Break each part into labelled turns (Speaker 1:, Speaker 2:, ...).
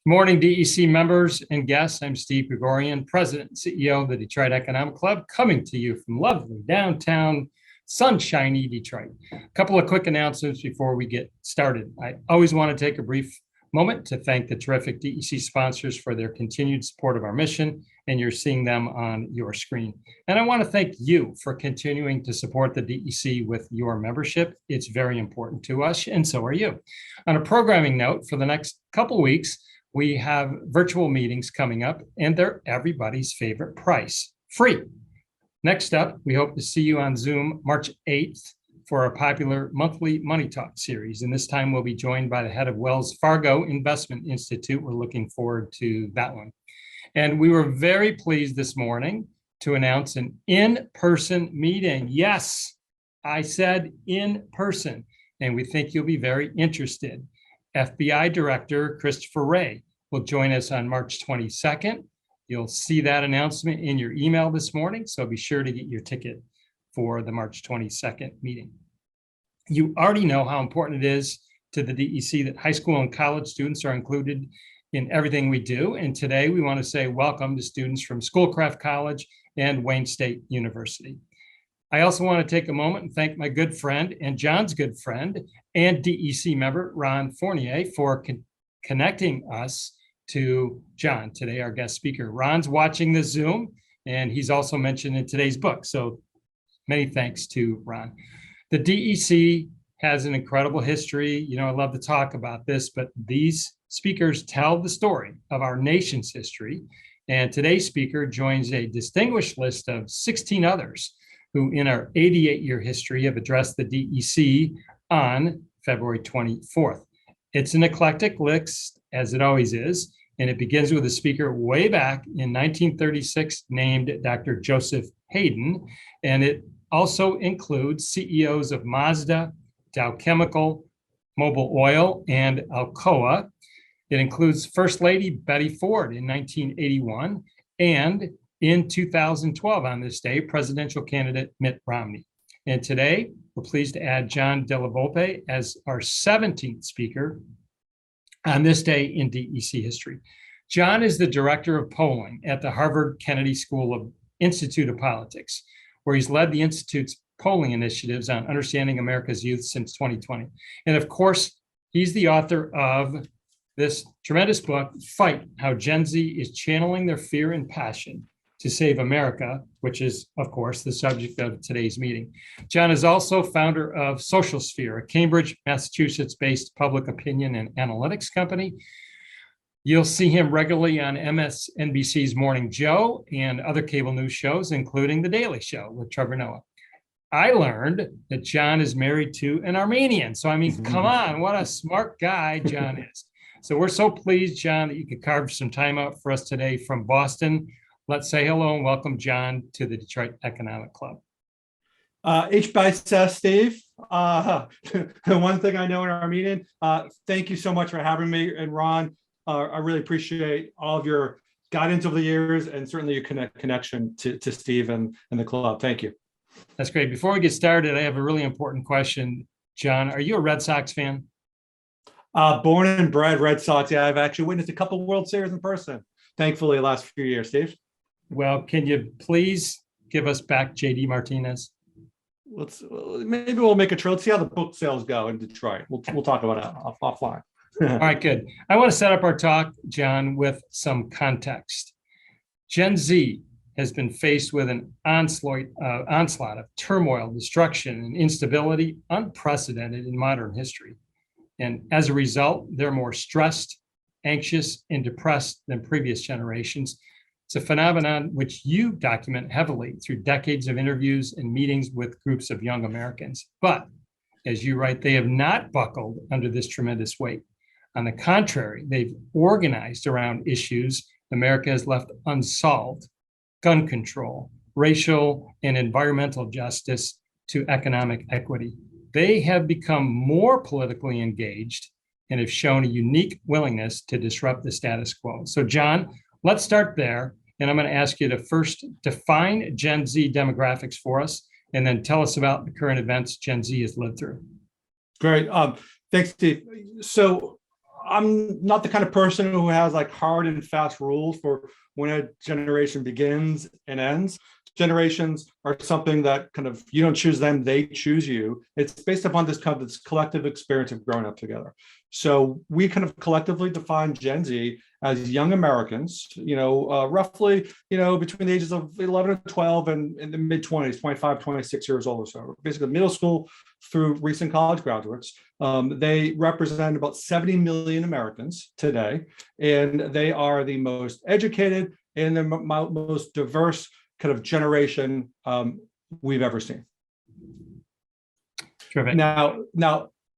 Speaker 1: Morning, DEC members and guests. I'm Steve Grigorian, President and CEO of the Detroit Economic Club, coming to you from lovely downtown, sunshiny Detroit. A couple of quick announcements before we get started. I always want to take a brief moment to thank the terrific DEC sponsors for their continued support of our mission, and you're seeing them on your screen. And I want to thank you for continuing to support the DEC with your membership. It's very important to us, and so are you. On a programming note, for the next couple weeks, we have virtual meetings coming up, and they're everybody's favorite price, free. Next up, we hope to see you on Zoom March 8th for our popular monthly Money Talk series. And this time we'll be joined by the head of Wells Fargo Investment Institute. We're looking forward to that one. And we were very pleased this morning to announce an in-person meeting. Yes, I said in person, and we think you'll be very interested. FBI Director Christopher Wray will join us on March 22nd. You'll see that announcement in your email this morning, so be sure to get your ticket for the March 22nd meeting. You already know how important it is to the DEC that high school and college students are included in everything we do, and today we want to say welcome to students from Schoolcraft College and Wayne State University. I also want to take a moment and thank my good friend and John's good friend and DEC member, Ron Fournier, for connecting us to John, today our guest speaker. Ron's watching the Zoom, and he's also mentioned in today's book. So many thanks to Ron. The DEC has an incredible history. You know, I love to talk about this, but these speakers tell the story of our nation's history. And today's speaker joins a distinguished list of 16 others who in our 88-year history have addressed the DEC on February 24th. It's an eclectic list, as it always is, and it begins with a speaker way back in 1936 named Dr. Joseph Hayden, and it also includes CEOs of Mazda, Dow Chemical, Mobil Oil, and Alcoa. It includes First Lady Betty Ford in 1981, and in 2012, on this day, presidential candidate Mitt Romney. And today, we're pleased to add John Della Volpe as our 17th speaker on this day in DEC history. John is the director of polling at the Harvard Kennedy School of Institute of Politics, where he's led the Institute's polling initiatives on understanding America's youth since 2020. And of course, he's the author of this tremendous book, Fight: How Gen Z is Channeling Their Fear and Passion to Save America, which is, of course, the subject of today's meeting. John is also founder of Social Sphere, a Cambridge, Massachusetts-based public opinion and analytics company. You'll see him regularly on MSNBC's Morning Joe and other cable news shows, including The Daily Show with Trevor Noah. I learned that John is married to an Armenian. So, I mean, come on, what a smart guy John is. So we're so pleased, John, that you could carve some time out for us today from Boston. Let's say hello and welcome John to the Detroit Economic Club.
Speaker 2: Ich beiße, Steve. One thing I know in Armenian, thank you so much for having me. And Ron, I really appreciate all of your guidance over the years and certainly your connection to Steve and the club. Thank you.
Speaker 1: That's great. Before we get started, I have a really important question. John, are you a Red Sox fan?
Speaker 2: Born and bred Red Sox. Yeah, I've actually witnessed a couple of World Series in person, thankfully, the last few years, Steve.
Speaker 1: Well, can you please give us back JD Martinez?
Speaker 2: Maybe we'll make a trail. Let's see how the book sales go in Detroit. We'll talk about it offline.
Speaker 1: All right, good. I want to set up our talk, John, with some context. Gen Z has been faced with an onslaught of turmoil, destruction, and instability unprecedented in modern history. And as a result, they're more stressed, anxious, and depressed than previous generations. It's a phenomenon which you document heavily through decades of interviews and meetings with groups of young Americans. But as you write, they have not buckled under this tremendous weight. On the contrary, they've organized around issues America has left unsolved: gun control, racial and environmental justice, to economic equity. They have become more politically engaged and have shown a unique willingness to disrupt the status quo. So, John, let's start there. And I'm going to ask you to first define Gen Z demographics for us, and then tell us about the current events Gen Z has lived through.
Speaker 2: Great. Thanks, Steve. So I'm not the kind of person who has like hard and fast rules for when a generation begins and ends. Generations are something that kind of, you don't choose them, they choose you. It's based upon this kind of this collective experience of growing up together. So we kind of collectively define Gen Z as young Americans, roughly, between the ages of 11 and 12 and in the mid 20s, 25, 26 years old or so, basically middle school through recent college graduates. They represent about 70 million Americans today, and they are the most educated and the most diverse kind of generation we've ever seen.
Speaker 1: Terrific.
Speaker 2: Now,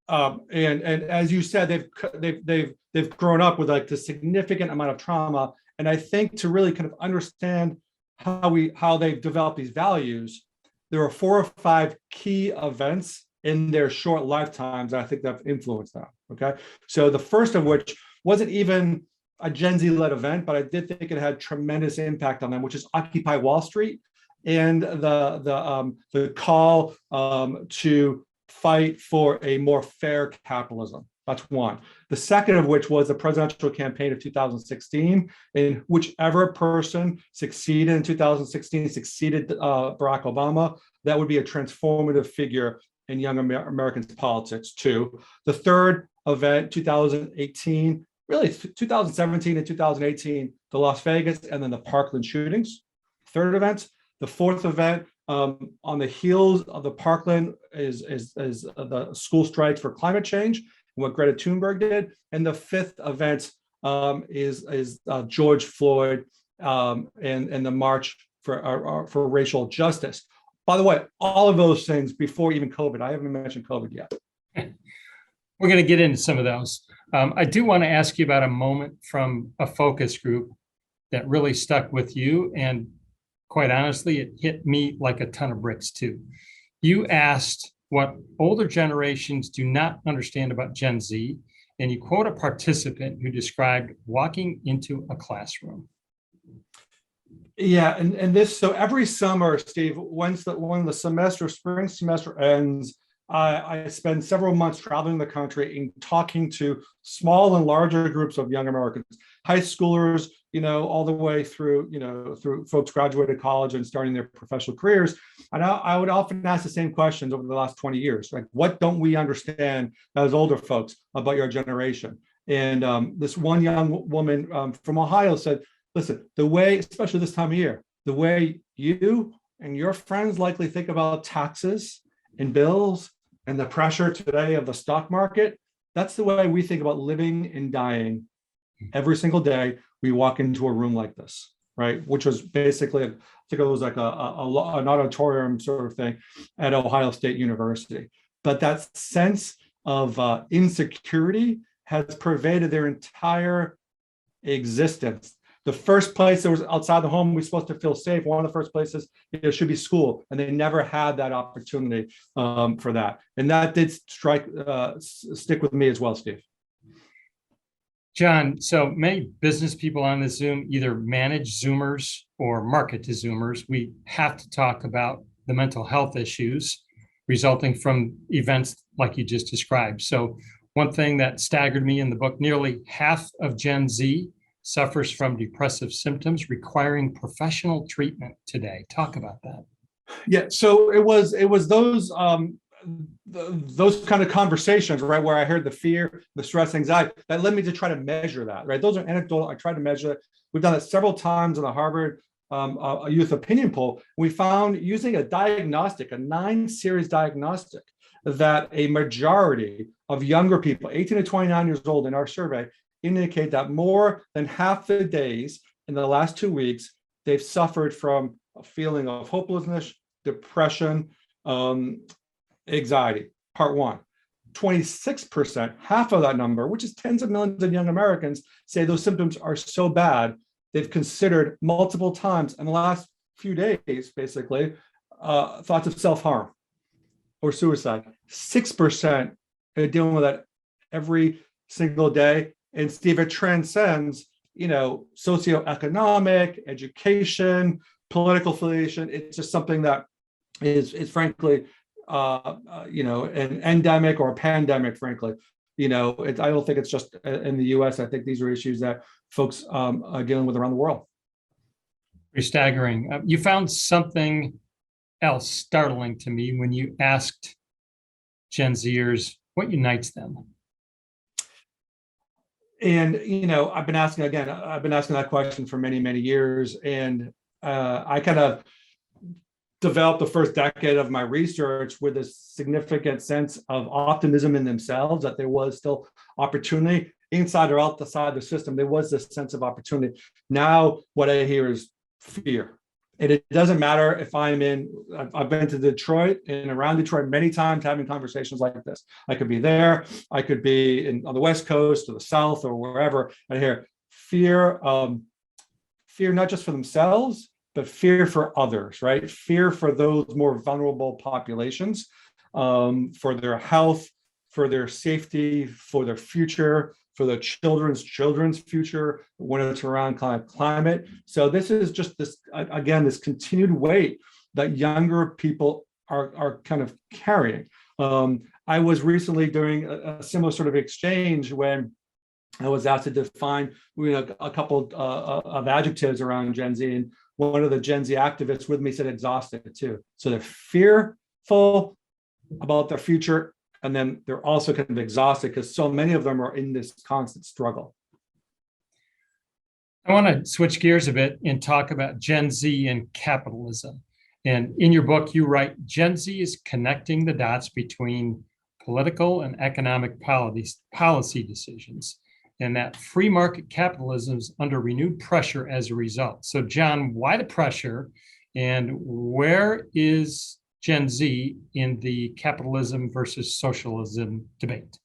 Speaker 2: and as you said, they've grown up with like the significant amount of trauma, and I think to really kind of understand how they've developed these values, there are 4 or 5 key events in their short lifetimes that I think that have influenced them. Okay, so the first of which wasn't even a Gen Z-led event, but I did think it had tremendous impact on them, which is Occupy Wall Street and the call to fight for a more fair capitalism. That's one. The second of which was the presidential campaign of 2016, and whichever person succeeded in 2016 succeeded Barack Obama. That would be a transformative figure in young Americans' politics too. The third event, 2018, really 2017 and 2018, the Las Vegas and then the Parkland shootings. Third event. The fourth event, on the heels of the Parkland is the school strikes for climate change and what Greta Thunberg did. And the fifth event is George Floyd and the march for racial justice. By the way, all of those things before even COVID. I haven't mentioned COVID yet.
Speaker 1: We're going to get into some of those. I do want to ask you about a moment from a focus group that really stuck with you. And quite honestly, it hit me like a ton of bricks too. You asked what older generations do not understand about Gen Z, and you quote a participant who described walking into a classroom.
Speaker 2: Yeah, and this, so every summer, Steve, when the spring semester ends, I spend several months traveling the country and talking to small and larger groups of young Americans, high schoolers, all the way through, through folks graduated college and starting their professional careers. And I would often ask the same questions over the last 20 years, like, what don't we understand as older folks about your generation? And this one young woman from Ohio said, listen, the way, especially this time of year, the way you and your friends likely think about taxes and bills and the pressure today of the stock market, that's the way we think about living and dying every single day we walk into a room like this, right? Which was basically, I think it was like an auditorium sort of thing at Ohio State University. But that sense of insecurity has pervaded their entire existence. The first place that was outside the home we're supposed to feel safe, one of the first places should be school, and they never had that opportunity for that. And that did stick with me as well, Steve.
Speaker 1: John, so many business people on this Zoom either manage Zoomers or market to Zoomers. We have to talk about the mental health issues resulting from events like you just described. So one thing that staggered me in the book, nearly half of Gen Z suffers from depressive symptoms requiring professional treatment today. Talk about that.
Speaker 2: Yeah, so it was those kind of conversations, right, where I heard the fear, the stress, anxiety, that led me to try to measure that, right? Those are anecdotal. I tried to measure it. We've done it several times in the Harvard a youth opinion poll. We found using a 9-series diagnostic, that a majority of younger people, 18 to 29 years old in our survey, indicate that more than half the days in the last 2 weeks, they've suffered from a feeling of hopelessness, depression, anxiety. Part one. 26%, half of that number, which is tens of millions of young Americans, say those symptoms are so bad they've considered multiple times in the last few days, basically, thoughts of self-harm or suicide. 6% are dealing with that every single day. And Steve, it transcends, socioeconomic, education, political affiliation. It's just something that is frankly, an endemic or a pandemic, frankly, I don't think it's just in the US. I think these are issues that folks are dealing with around the world.
Speaker 1: Pretty staggering. You found something else startling to me when you asked Gen Zers what unites them.
Speaker 2: And, I've been asking that question for many, many years. And I kind of developed the first decade of my research with a significant sense of optimism in themselves, that there was still opportunity inside or outside the system. There was this sense of opportunity. Now, what I hear is fear. And it doesn't matter if I've been to Detroit and around Detroit many times having conversations like this. I could be there, I could be on the West Coast or the South or wherever. I hear fear, fear not just for themselves, but fear for others, right? Fear for those more vulnerable populations, for their health, for their safety, for their future, for the children's future when it's around climate. So this is just this continued weight that younger people are kind of carrying. I was recently doing a similar sort of exchange when I was asked to define a couple of adjectives around Gen Z, and one of the Gen Z activists with me said exhausted too. So they're fearful about their future, and then they're also kind of exhausted because so many of them are in this constant struggle.
Speaker 1: I want to switch gears a bit and talk about Gen Z and capitalism. And in your book, you write, Gen Z is connecting the dots between political and economic policy decisions, and that free market capitalism is under renewed pressure as a result. So, John, why the pressure, and where is Gen Z in the capitalism versus socialism debate?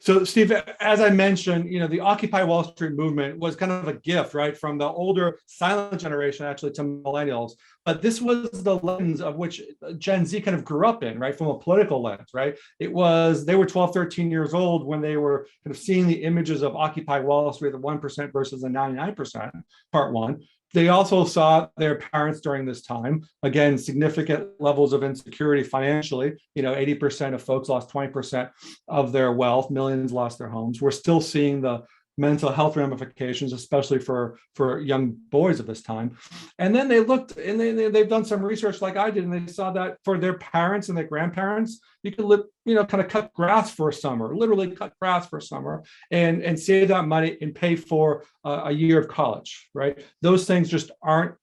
Speaker 2: So, Steve, as I mentioned, the Occupy Wall Street movement was kind of a gift, right, from the older silent generation, actually, to millennials. But this was the lens of which Gen Z kind of grew up in, right, from a political lens, right? They were 12, 13 years old when they were kind of seeing the images of Occupy Wall Street, the 1% versus the 99%, part one. They also saw their parents during this time, again, significant levels of insecurity financially. 80% of folks lost 20% of their wealth, millions lost their homes. We're still seeing the mental health ramifications, especially for young boys of this time. And then they looked, and they've done some research like I did, and they saw that for their parents and their grandparents, you could live, kind of cut grass for a summer, literally cut grass for a summer, and save that money and pay for a year of college, right? Those things just aren't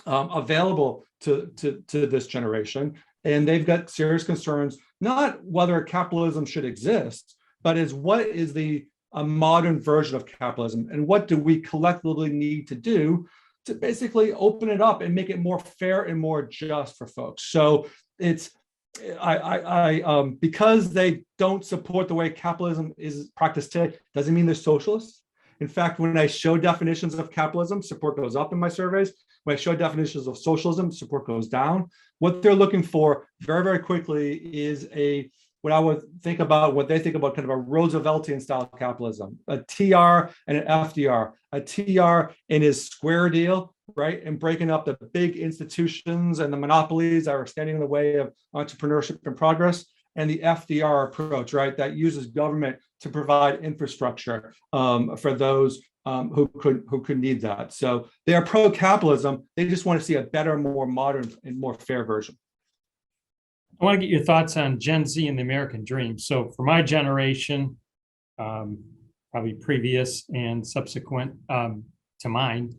Speaker 2: available to this generation. And they've got serious concerns, not whether capitalism should exist, but what is a modern version of capitalism, and what do we collectively need to do to basically open it up and make it more fair and more just for folks. So it's because they don't support the way capitalism is practiced today, doesn't mean they're socialists. In fact, when I show definitions of capitalism, support goes up in my surveys. When I show definitions of socialism, support goes down. What they're looking for very, very quickly is what they think about kind of a Rooseveltian style capitalism, a TR and an FDR, a TR in his square deal, right? And breaking up the big institutions and the monopolies that are standing in the way of entrepreneurship and progress, and the FDR approach, right? That uses government to provide infrastructure for those who could need that. So they are pro-capitalism. They just want to see a better, more modern and more fair version.
Speaker 1: I want to get your thoughts on Gen Z and the American dream. So for my generation, probably previous and subsequent to mine,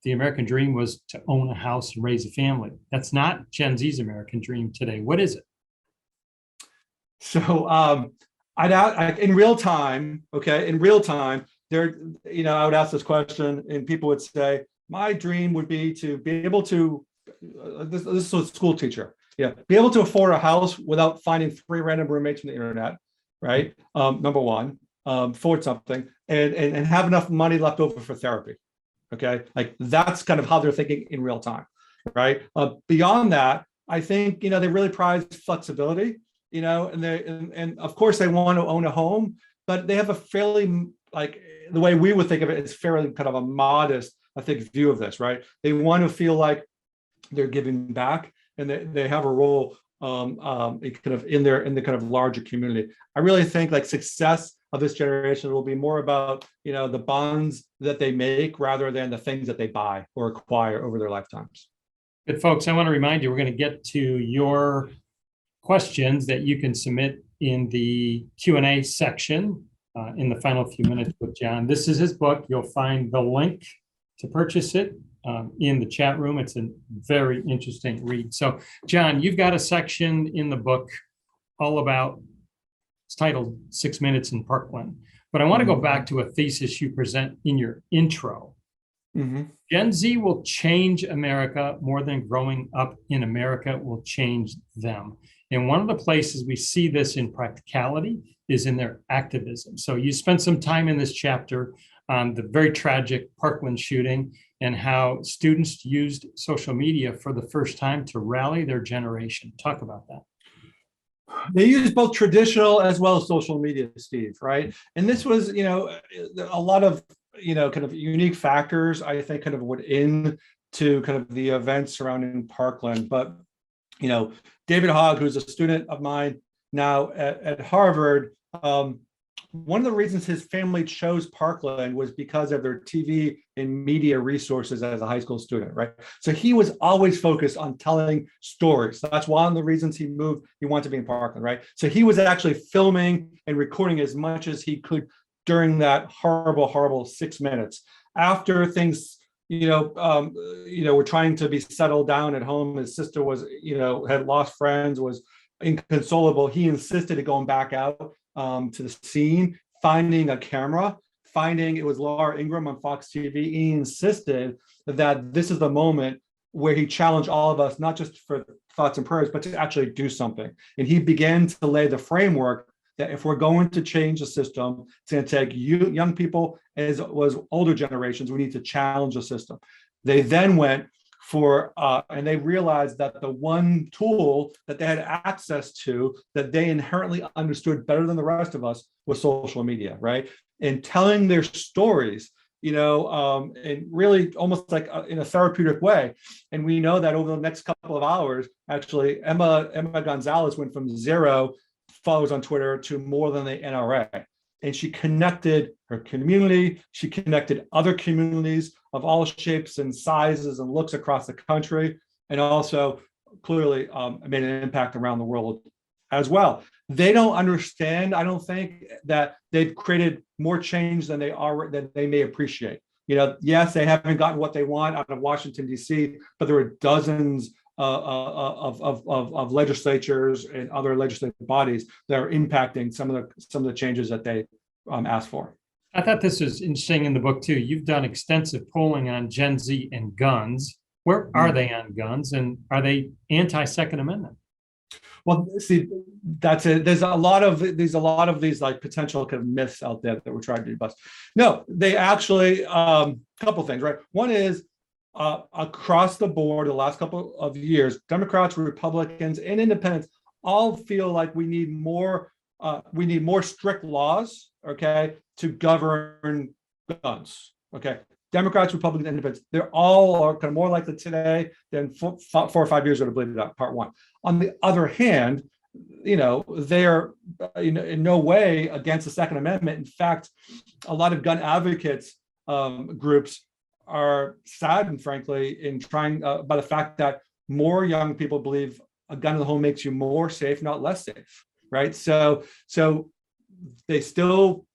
Speaker 1: the American dream was to own a house and raise a family. That's not Gen Z's American dream today. What is it?
Speaker 2: So in real time, there, I would ask this question and people would say, my dream would be to be able to, this is a school teacher. Yeah, be able to afford a house without finding 3 random roommates on the internet, right? Number one, afford something and have enough money left over for therapy. Okay, like that's kind of how they're thinking in real time, right? Beyond that, I think they really prize flexibility, and of course they want to own a home, but they have a fairly, like, the way we would think of it is fairly kind of a modest, I think, view of this, right? They want to feel like they're giving back, and they have a role kind of in the kind of larger community. I really think like success of this generation will be more about, the bonds that they make rather than the things that they buy or acquire over their lifetimes.
Speaker 1: Good, folks. I want to remind you, we're going to get to your questions that you can submit in the Q&A section in the final few minutes with John. This is his book. You'll find the link to purchase it in the chat room. It's a very interesting read. So, John, you've got a section in the book all about, it's titled 6 Minutes in Parkland. But I want to go back to a thesis you present in your intro. Gen Z will change America more than growing up in America will change them. And one of the places we see this in practicality is in their activism. So you spent some time in this chapter on the very tragic Parkland shooting and how students used social media for the first time to rally their generation. Talk about that.
Speaker 2: They use both traditional as well as social media, Steve, right? And this was, a lot of, kind of unique factors, I think, kind of went into kind of the events surrounding Parkland. But, David Hogg, who's a student of mine now at Harvard, one of the reasons his family chose Parkland was because of their TV and media resources as a high school student, right? So he was always focused on telling stories. That's one of the reasons he moved. He wanted to be in Parkland, right? So he was actually filming and recording as much as he could during that horrible 6 minutes. After things, were trying to be settled down at home, his sister was, had lost friends, was inconsolable. He insisted on going back out to the scene, finding a camera, it was Laura Ingraham on Fox TV. He insisted that this is the moment where he challenged all of us, not just for thoughts and prayers, but to actually do something. And he began to lay the framework that if we're going to change the system, it's going to take young people as was older generations, we need to challenge the system. They then went and they realized that the one tool that they had access to that they inherently understood better than the rest of us was social media, right? And telling their stories, and really almost like in a therapeutic way. And we know that over the next couple of hours, actually, Emma Gonzalez went from 0 followers on Twitter to more than the NRA. And she connected her community. She connected other communities of all shapes and sizes and looks across the country, and also clearly made an impact around the world as well. They don't understand, I don't think, that they've created more change than they may appreciate. Yes, they haven't gotten what they want out of Washington, D.C., but there are dozens of legislatures and other legislative bodies that are impacting some of the changes that they asked for.
Speaker 1: I thought this was interesting in the book too. You've done extensive polling on Gen Z and guns. Where are they on guns, and are they anti-Second Amendment?
Speaker 2: Well, see, that's it. There's a lot of these like potential kind of myths out there that we're trying to bust. No, they actually couple things, right? One is across the board, the last couple of years, Democrats, Republicans, and Independents all feel like we need more strict laws, okay, to govern guns, okay. Democrats, Republicans, Independents, they're all are kind of more likely today than 4 or 5 years ago to believe that, part one. On the other hand, they're in no way against the Second Amendment. In fact, a lot of gun advocates groups are saddened, frankly, in trying by the fact that more young people believe a gun in the home makes you more safe, not less safe, right? So they still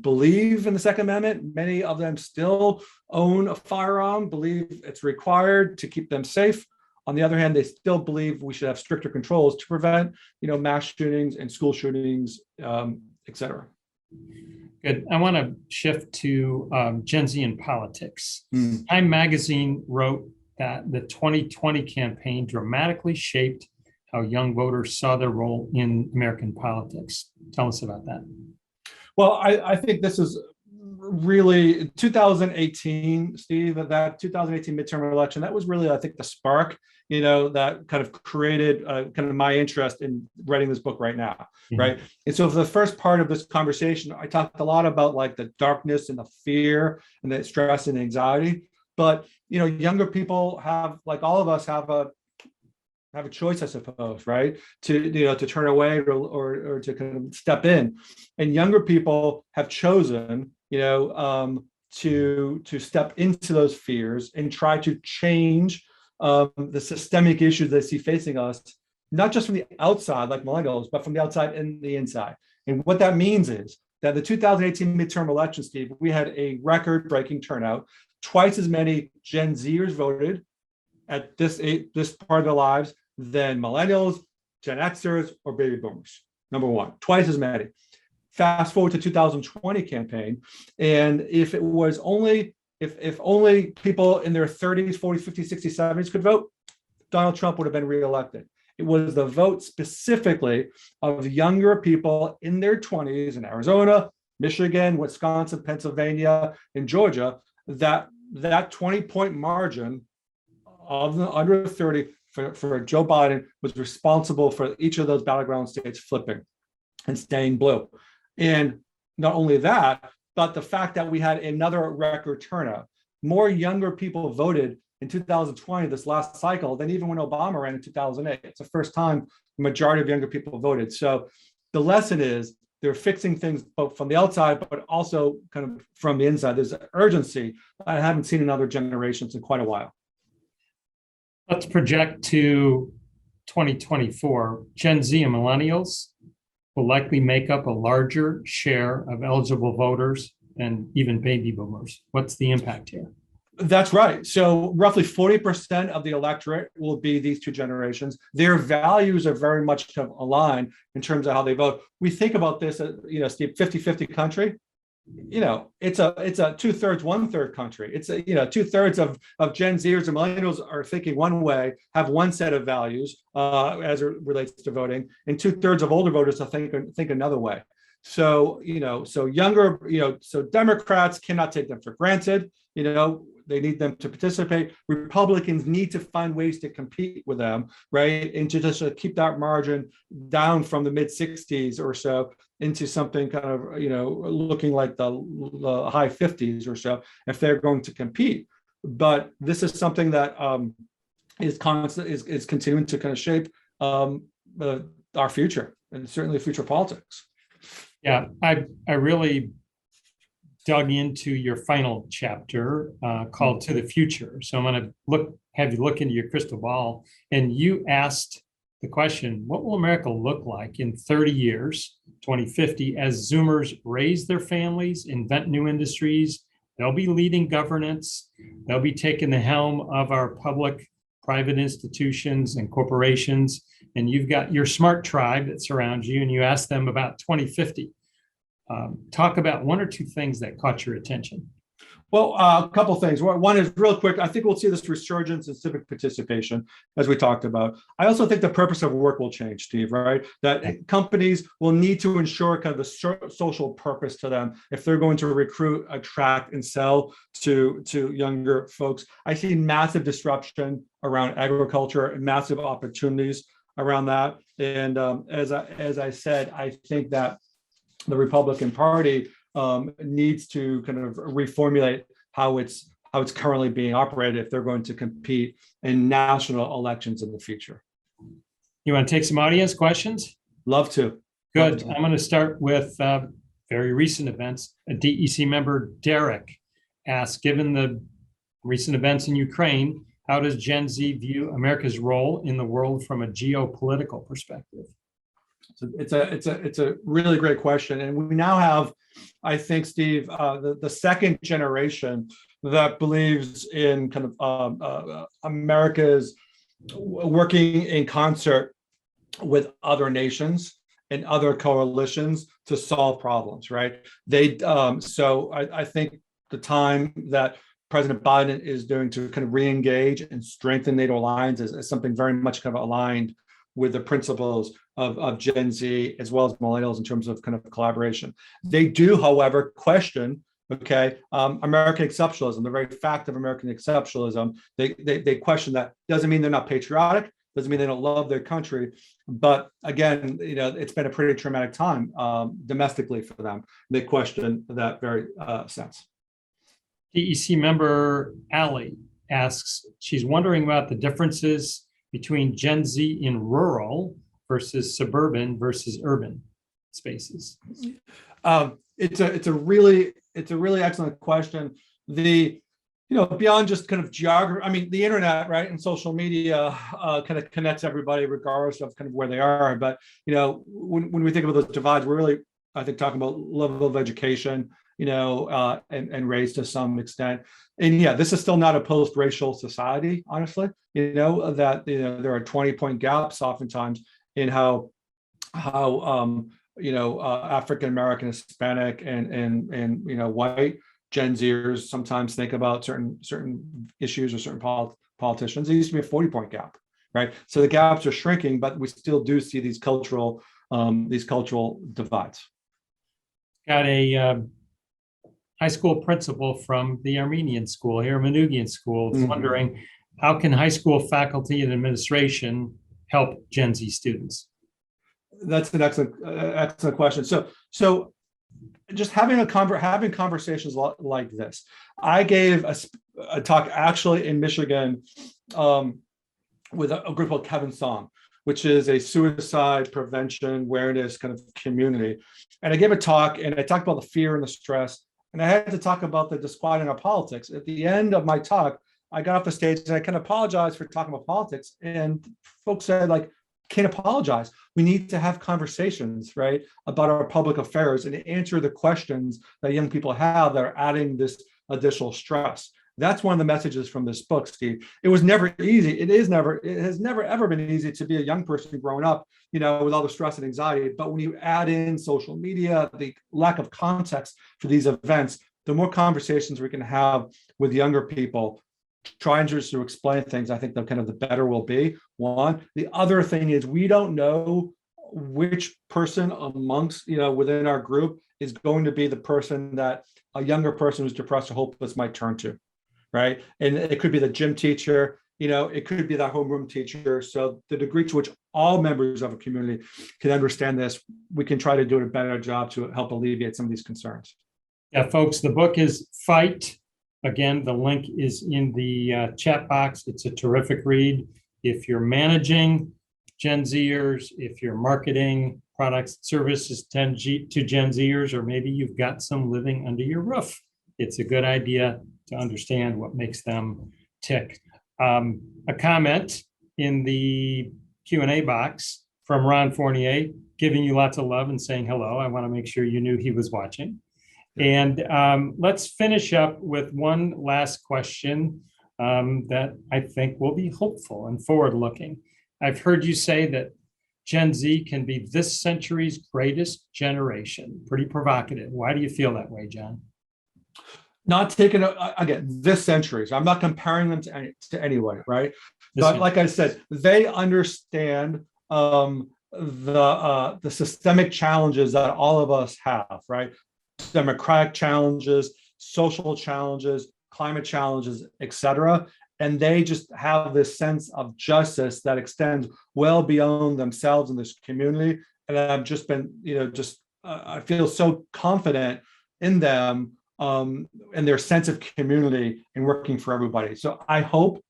Speaker 2: believe in the Second Amendment. Many of them still own a firearm, believe it's required to keep them safe. On the other hand, they still believe we should have stricter controls to prevent, mass shootings and school shootings, et cetera.
Speaker 1: Good. I want to shift to Gen Z and politics. Time magazine wrote that the 2020 campaign dramatically shaped how young voters saw their role in American politics. Tell us about that.
Speaker 2: Well, I think this is really 2018, Steve, that 2018 midterm election, that was really, I think, the spark, that kind of created kind of my interest in writing this book right now, right? And so for the first part of this conversation, I talked a lot about like the darkness and the fear and the stress and anxiety. But, younger people have, like all of us, have a have a choice, I suppose, right? To turn away or to kind of step in. And younger people have chosen, to step into those fears and try to change the systemic issues they see facing us, not just from the outside, like millennials, but from the outside and the inside. And what that means is that the 2018 midterm election, Steve, we had a record-breaking turnout. Twice as many Gen Zers voted at this part of their lives than millennials, Gen Xers, or baby boomers. Number one, twice as many. Fast forward to 2020 campaign, and if it was only if only people in their 30s, 40s, 50s, 60s, 70s could vote, Donald Trump would have been reelected. It was the vote specifically of younger people in their 20s in Arizona, Michigan, Wisconsin, Pennsylvania, and Georgia, that 20-point margin of the under 30 for Joe Biden was responsible for each of those battleground states flipping and staying blue. And not only that, but the fact that we had another record turnout. More younger people voted in 2020, this last cycle, than even when Obama ran in 2008. It's the first time the majority of younger people voted. So the lesson is they're fixing things both from the outside, but also kind of from the inside. There's an urgency I haven't seen in other generations in quite a while.
Speaker 1: Let's project to 2024. Gen Z and millennials will likely make up a larger share of eligible voters than even baby boomers. What's the impact here?
Speaker 2: That's right. So roughly 40% of the electorate will be these two generations. Their values are very much aligned in terms of how they vote. We think about this as, Steve, 50-50 country. It's a 2/3, 1/3 country. It's a, 2/3 of Gen Zers and millennials are thinking one way, have one set of values as it relates to voting, and 2/3 of older voters think another way. So, so younger, so Democrats cannot take them for granted. They need them to participate. Republicans need to find ways to compete with them, right? And to just keep that margin down from the mid 60s or so into something kind of, looking like the high 50s or so, if they're going to compete. But this is something that is continuing to kind of shape our future, and certainly future politics.
Speaker 1: Yeah, I really dug into your final chapter called To the Future. So I'm going to have you look into your crystal ball, and you asked the question, what will America look like in 30 years, 2050, as Zoomers raise their families, invent new industries? They'll be leading governance. They'll be taking the helm of our public, private institutions and corporations. And you've got your smart tribe that surrounds you, and you ask them about 2050. Talk about one or two things that caught your attention.
Speaker 2: Well, a couple of things. One is real quick. I think we'll see this resurgence in civic participation, as we talked about. I also think the purpose of work will change, Steve, right? That companies will need to ensure kind of the social purpose to them if they're going to recruit, attract, and sell to younger folks. I see massive disruption around agriculture and massive opportunities around that. And as I said, I think that the Republican Party needs to kind of reformulate how it's currently being operated if they're going to compete in national elections in the future.
Speaker 1: You want to take some audience questions?
Speaker 2: Love to.
Speaker 1: Good. I'm going to start with very recent events. A DEC member, Derek, asked, given the recent events in Ukraine, how does Gen Z view America's role in the world from a geopolitical perspective?
Speaker 2: So it's a really great question, and we now have, I think, Steve, the second generation that believes in kind of America's working in concert with other nations and other coalitions to solve problems. Right? So I think the time that President Biden is doing to kind of re-engage and strengthen NATO alliances is something very much kind of aligned with the principles of Gen Z as well as millennials in terms of kind of collaboration. They do, however, question, American exceptionalism, the very fact of American exceptionalism. They question that. Doesn't mean they're not patriotic, doesn't mean they don't love their country. But again, it's been a pretty traumatic time domestically for them. They question that very sense.
Speaker 1: DEC member Allie asks, she's wondering about the differences between Gen Z in rural versus suburban versus urban spaces?
Speaker 2: It's a really excellent question. Beyond just kind of geography, I mean, the internet, right, and social media kind of connects everybody regardless of kind of where they are. But when we think about those divides, we're really, I think, talking about level of education, and race to some extent. And yeah, this is still not a post-racial society, honestly. There are 20-point gaps oftentimes in how African American, Hispanic, and white Gen Zers sometimes think about certain issues or certain politicians. It used to be a 40-point gap, right? So the gaps are shrinking, but we still do see these cultural divides.
Speaker 1: Got a high school principal from the Armenian school here, Manugian school, wondering how can high school faculty and administration help Gen Z students?
Speaker 2: That's an excellent question. So just having conversations like this. I gave a talk actually in Michigan with a group called Kevin Song, which is a suicide prevention awareness kind of community. And I gave a talk and I talked about the fear and the stress. And I had to talk about the disquieting of politics. At the end of my talk, I got off the stage and I kind of apologized for talking about politics. And folks said, can't apologize. We need to have conversations, right, about our public affairs and answer the questions that young people have that are adding this additional stress. That's one of the messages from this book, Steve. It was never easy. It has never ever been easy to be a young person growing up, with all the stress and anxiety. But when you add in social media, the lack of context for these events, the more conversations we can have with younger people, trying just to explain things, I think the better will be. One. The other thing is we don't know which person amongst, within our group is going to be the person that a younger person who's depressed or hopeless might turn to, right? And it could be the gym teacher, it could be that homeroom teacher. So the degree to which all members of a community can understand this, we can try to do a better job to help alleviate some of these concerns.
Speaker 1: Yeah, folks, the book is Fight. Again, the link is in the chat box. It's a terrific read. If you're managing Gen Zers, if you're marketing products, services to Gen Zers, or maybe you've got some living under your roof, it's a good idea to understand what makes them tick. A comment in the Q&A box from Ron Fournier, giving you lots of love and saying hello. I want to make sure you knew he was watching. And let's finish up with one last question that I think will be hopeful and forward-looking. I've heard you say that Gen Z can be this century's greatest generation. Pretty provocative. Why do you feel that way, John?
Speaker 2: Not taking again this century. So I'm not comparing them to anyone, right? But like I said, they understand the systemic challenges that all of us have, right? Democratic challenges, social challenges, climate challenges, etc. And they just have this sense of justice that extends well beyond themselves in this community. And I've just been, I feel so confident in them and their sense of community and working for everybody. So I hope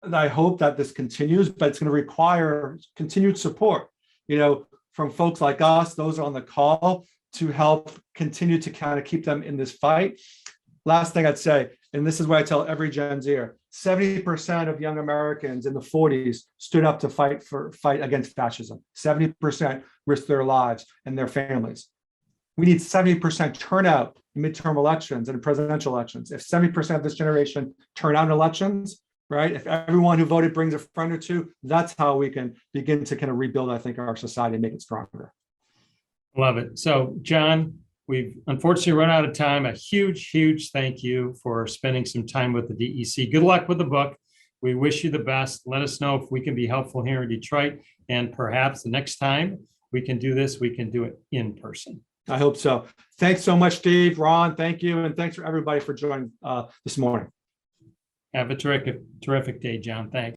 Speaker 2: that this continues, but it's going to require continued support, from folks like us, those on the call, to help continue to kind of keep them in this fight. Last thing I'd say, and this is what I tell every Gen Zer, 70% of young Americans in the 40s stood up to fight against fascism. 70% risked their lives and their families. We need 70% turnout in midterm elections and in presidential elections. If 70% of this generation turn out in elections, right? If everyone who voted brings a friend or two, that's how we can begin to kind of rebuild, I think, our society and make it stronger.
Speaker 1: Love it. So, John, we've unfortunately run out of time. A huge, huge thank you for spending some time with the DEC. Good luck with the book. We wish you the best. Let us know if we can be helpful here in Detroit. And perhaps the next time we can do this, we can do it in person.
Speaker 2: I hope so. Thanks so much, Steve, Ron. Thank you. And thanks for everybody for joining this morning.
Speaker 1: Have a terrific day, John. Thanks.